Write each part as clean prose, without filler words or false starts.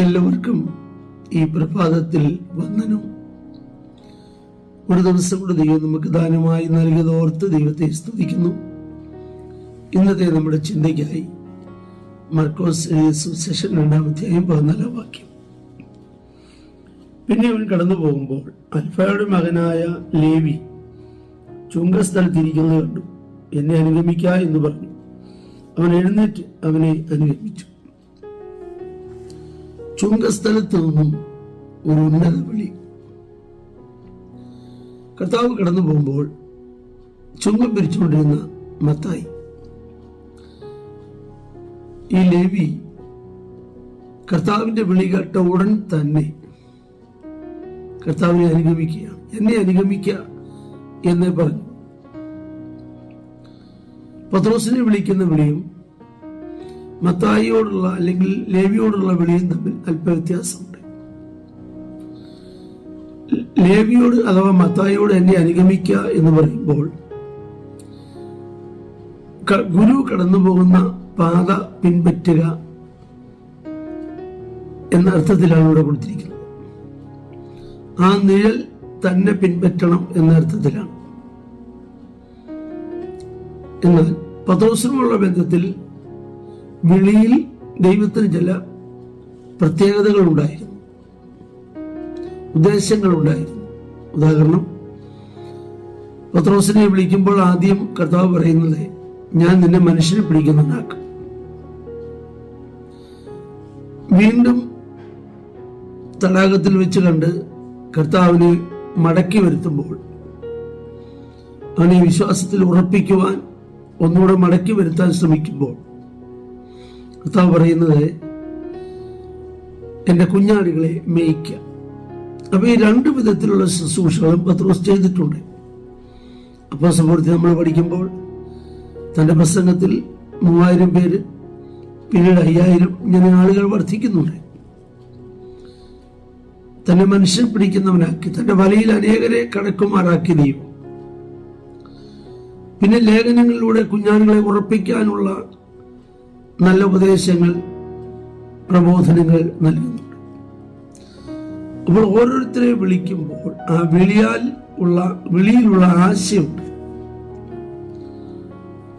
എല്ലാവർക്കും ഈ പ്രഭാതത്തിൽ വന്ദനം. ഒരു ദിവസം കൂടെ ദൈവം നമുക്ക് ദാനമായി നൽകിയതോർത്ത് ദൈവത്തെ സ്തുതിക്കുന്നു. ഇന്നത്തെ നമ്മുടെ ചിന്തയ്ക്കായി മർക്കോസ് സുവിശേഷം 2-ാം അധ്യായം 14-ാം വാക്യം. പിന്നെ അവൻ കടന്നു പോകുമ്പോൾ അൽഫയുടെ മകനായ ലേവി ചുങ്കസ്ഥലത്തിരിക്കുന്നത് കണ്ടു. എന്നെ അനുഗമിക്ക എന്ന് പറഞ്ഞു. അവൻ എഴുന്നേറ്റ് അവനെ അനുഗമിച്ചു. ചുങ്കസ്ഥലത്ത് നിന്നും ഒരു ഉന്നത വിളി. കർത്താവ് കടന്നു പോകുമ്പോൾ ചുങ്കം പിരിച്ചുകൊണ്ടിരുന്ന മത്തായി, ഈ ലേവി കർത്താവിന്റെ വിളി കേട്ട ഉടൻ തന്നെ കർത്താവിനെ അനുഗമിക്കുകയാണ്. എന്നെ അനുഗമിക്കുക എന്ന് പറഞ്ഞു. പത്രോസിനെ വിളിക്കുന്ന വിളിയും മത്തായിയോടുള്ള അല്ലെങ്കിൽ ലേവിയോടുള്ള വിളിയും തമ്മിൽ അല്പ വ്യത്യാസമുണ്ട്. ലേവിയോട് അഥവാ മത്തായിയോട് എന്നെ അനുഗമിക്കുക എന്ന് പറയുമ്പോൾ ഗുരു കടന്നു പോകുന്ന പാത പിൻപറ്റുക എന്ന അർത്ഥത്തിലാണ് ഇവിടെ കൊടുത്തിരിക്കുന്നത്. ആ നിഴൽ തന്നെ പിൻപറ്റണം എന്ന അർത്ഥത്തിലാണ്. എന്നാൽ പത്രോസിനുമുള്ള ബന്ധത്തിൽ വിളിയിൽ ദൈവത്തിന് ചില പ്രത്യേകതകൾ ഉണ്ടായിരുന്നു, ഉദ്ദേശങ്ങൾ ഉണ്ടായിരുന്നു. ഉദാഹരണം, പത്രോസിനെ വിളിക്കുമ്പോൾ ആദ്യം കർത്താവ് പറയുന്നത്, ഞാൻ നിന്നെ മനുഷ്യനെ പിടിക്കുന്നവനാക്കും. വീണ്ടും തടാകത്തിൽ വെച്ച് കണ്ട് കർത്താവിനെ മടക്കി വരുത്തുമ്പോൾ അവനെ വിശ്വാസത്തിൽ ഉറപ്പിക്കുവാൻ ഒന്നുകൂടെ മടക്കി വരുത്താൻ ശ്രമിക്കുമ്പോൾ കർത്താവ് പറയുന്നത്, എന്റെ കുഞ്ഞാടുകളെ മേയ്ക്കുക. അപ്പൊ ഈ രണ്ടു വിധത്തിലുള്ള ശുശ്രൂഷകളും പത്രോസ് ചെയ്തിട്ടുണ്ട്. അപ്പോൾ സംഭവത്തിൽ നമ്മൾ പഠിക്കുമ്പോൾ തന്റെ പ്രസംഗത്തിൽ 3000 പേര്, പിന്നീട് 5000 ഇങ്ങനെ ആളുകൾ വർദ്ധിക്കുന്നുണ്ട്. തന്നെ മനുഷ്യൻ പിടിക്കുന്നവനാക്കി, തന്റെ വലയിൽ അനേകരെ കടക്കുമാറാക്കി ദൈവം. പിന്നെ ലേഖനങ്ങളിലൂടെ കുഞ്ഞാടുകളെ ഉറപ്പിക്കാനുള്ള നല്ല ഉപദേശങ്ങൾ, പ്രബോധനങ്ങൾ നൽകുന്നുണ്ട്. അപ്പോൾ ഓരോരുത്തരെ വിളിക്കുമ്പോൾ ആ വിളിയിലുള്ള ആശയമുണ്ട്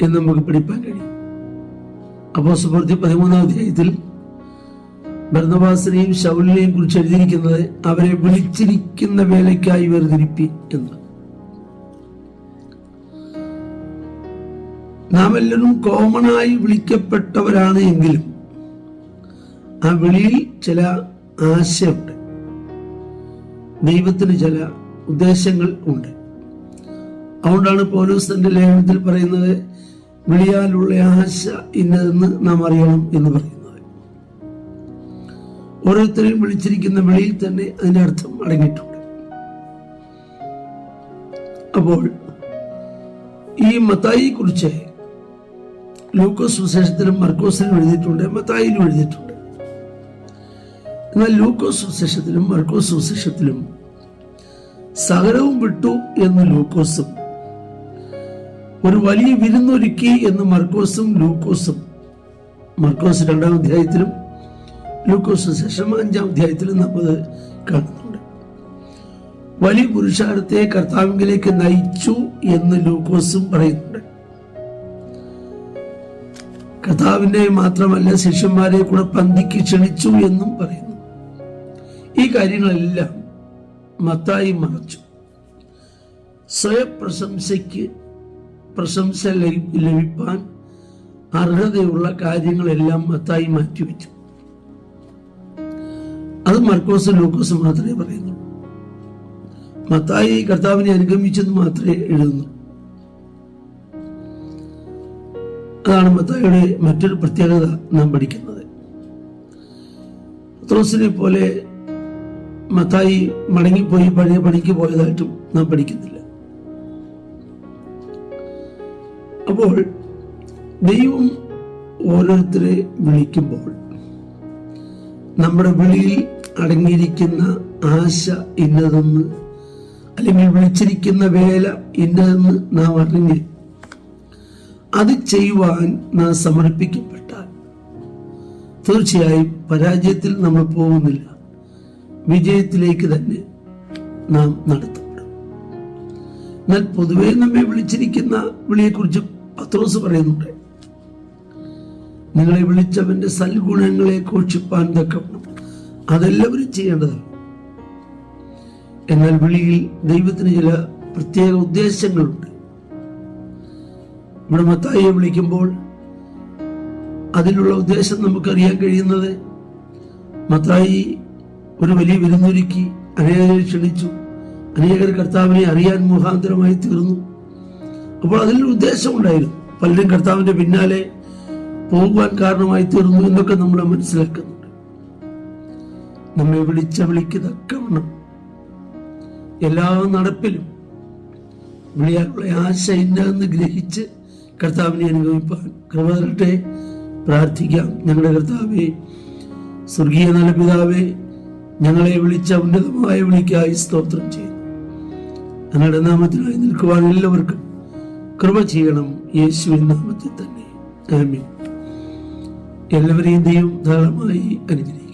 എന്ന് നമുക്ക് പഠിപ്പാൻ കഴിയും. അപ്പോസ്തലപ്രവൃത്തി 13-ാം അധ്യായത്തിൽ ബർന്നബാസിനെയും ശൗലിനെയും കുറിച്ച് എഴുതിയിരിക്കുന്നത്, അവരെ വിളിച്ചിരിക്കുന്ന വേലയ്ക്കായി വേർതിരിപ്പി എന്ന്. നാം എല്ലാവരും കോമണായി വിളിക്കപ്പെട്ടവരാണ് എങ്കിലും ആ വിളിയിൽ ചില ആശയമുണ്ട്, ദൈവത്തിന് ചില ഉദ്ദേശങ്ങൾ ഉണ്ട്. അതുകൊണ്ടാണ് പൗലോസ് തന്റെ ലേഖനത്തിൽ പറയുന്നത്, വിളിയാലുള്ള ആശ ഇന്നതെന്ന് നാം അറിയണം എന്ന് പറയുന്നത്. ഓരോരുത്തരെയും വിളിച്ചിരിക്കുന്ന വിളിയിൽ തന്നെ അതിന്റെ അർത്ഥം അടങ്ങിയിട്ടുണ്ട്. അപ്പോൾ ഈ മത്തായിയെ കുറിച്ച് ലൂക്കോസ് സുവിശേഷത്തിലും മർക്കോസിലും എഴുതിയിട്ടുണ്ട്, മത്തായിലും എഴുതിയിട്ടുണ്ട്. എന്നാൽ ലൂക്കോസ് സുവിശേഷത്തിലും മർക്കോസ് സുവിശേഷത്തിലും സകലവും വിട്ടു എന്ന് ലൂക്കോസും ഒരു വലിയ വിരുന്നൊരുക്കി എന്ന് മർക്കോസും ലൂക്കോസും, മർക്കോസ് 2-ാം അധ്യായത്തിലും ലൂക്കോസ് സുവിശേഷം 5-ാം അധ്യായത്തിലും നമ്മൾ കാണുന്നുണ്ട്. വലിയ പുരുഷാരത്തെ കർത്താവിലേക്ക് നയിച്ചു എന്ന് ലൂക്കോസും പറയുന്നുണ്ട്. കർത്താവിനെ മാത്രമല്ല ശിഷ്യന്മാരെ കൂടെ പന്തിക്ക് ക്ഷണിച്ചു എന്നും പറയുന്നു. ഈ കാര്യങ്ങളെല്ലാം മത്തായി മറച്ചു. പ്രശംസ ലഭിപ്പാൻ അർഹതയുള്ള കാര്യങ്ങളെല്ലാം മത്തായി മാറ്റിവെച്ചു. അത് മർക്കോസും ലൂക്കോസും മാത്രമേ പറയുന്നുള്ളൂ. മത്തായി കർത്താവിനെ അനുഗമിച്ചെന്ന് മാത്രമേ എഴുതുന്നു. അതാണ് മത്തായിയുടെ മറ്റൊരു പ്രത്യേകത നാം പഠിക്കുന്നത്. പത്രോസിനെ പോലെ മത്തായി മടങ്ങിപ്പോയി പഴയ പണിക്ക് പോയതായിട്ടും നാം പഠിക്കുന്നില്ല. അപ്പോൾ ദൈവം ഓരോരുത്തരെ വിളിക്കുമ്പോൾ നമ്മുടെ വിളിയിൽ അടങ്ങിയിരിക്കുന്ന ആശ ഇന്നതെന്ന്, അല്ലെങ്കിൽ വിളിച്ചിരിക്കുന്ന വേല ഇന്നതെന്ന് നാം അറിഞ്ഞ് അത് ചെയ്യുവാൻ നാം സമർപ്പിക്കപ്പെട്ടാൽ തീർച്ചയായും പരാജയത്തിൽ നമ്മൾ പോകുന്നില്ല, വിജയത്തിലേക്ക് തന്നെ നാം നടത്തപ്പെടും. എന്നാൽ പൊതുവെ നമ്മെ വിളിച്ചിരിക്കുന്ന വിളിയെക്കുറിച്ച് പത്രോസ് പറയുന്നുണ്ട്, നിങ്ങളെ വിളിച്ചവന്റെ സൽഗുണങ്ങളെ ഘോഷിപ്പാൻ തക്കവണ്ണം അതെല്ലാവരും ചെയ്യേണ്ടതാണ്. എന്നാൽ വിളിയിൽ ദൈവത്തിന് ചില പ്രത്യേക ഉദ്ദേശങ്ങളുണ്ട്. ഇവിടെ മത്തായിയെ വിളിക്കുമ്പോൾ അതിലുള്ള ഉദ്ദേശം നമുക്കറിയാൻ കഴിയുന്നത്, മത്തായി ഒരു വലിയ വിരുന്നൊരുക്കി അനേകരെ ക്ഷണിച്ചു, അനേകർ കർത്താവിനെ അറിയാൻ മുഖാന്തരമായി തീർന്നു. അപ്പോൾ അതിലൊരു ഉദ്ദേശം ഉണ്ടായിരുന്നു. പലരും കർത്താവിന്റെ പിന്നാലെ പോകുവാൻ കാരണമായി തീർന്നു എന്നൊക്കെ നമ്മൾ മനസ്സിലാക്കുന്നുണ്ട്. നമ്മെ വിളിച്ച വിളിക്ക് തക്കവണ്ണം എല്ലാ നടപ്പിലും വിളിയാനുള്ള ആശ ഇന്നതെന്ന് ഗ്രഹിച്ച് കർത്താവിനെ അനുഭവിപ്പാൻ കൃപ തരട്ടെ. പ്രാർത്ഥിക്കാം. ഞങ്ങളുടെ കർത്താവേ, സ്വർഗീയ നല്ല പിതാവേ, ഞങ്ങളെ വിളിച്ച ഉന്നതമായ വിളിക്കായി സ്തോത്രം ചെയ്യുന്നു. ഞങ്ങളുടെ നാമത്തിനായി നിൽക്കുവാൻ എല്ലാവർക്കും കൃപ ചെയ്യണം, യേശുവിൻ നാമത്തിൽ തന്നെ. ആമേൻ. എല്ലാവരെയും ദൈവം ധാരാളമായി അനുഗ്രഹിക്കും.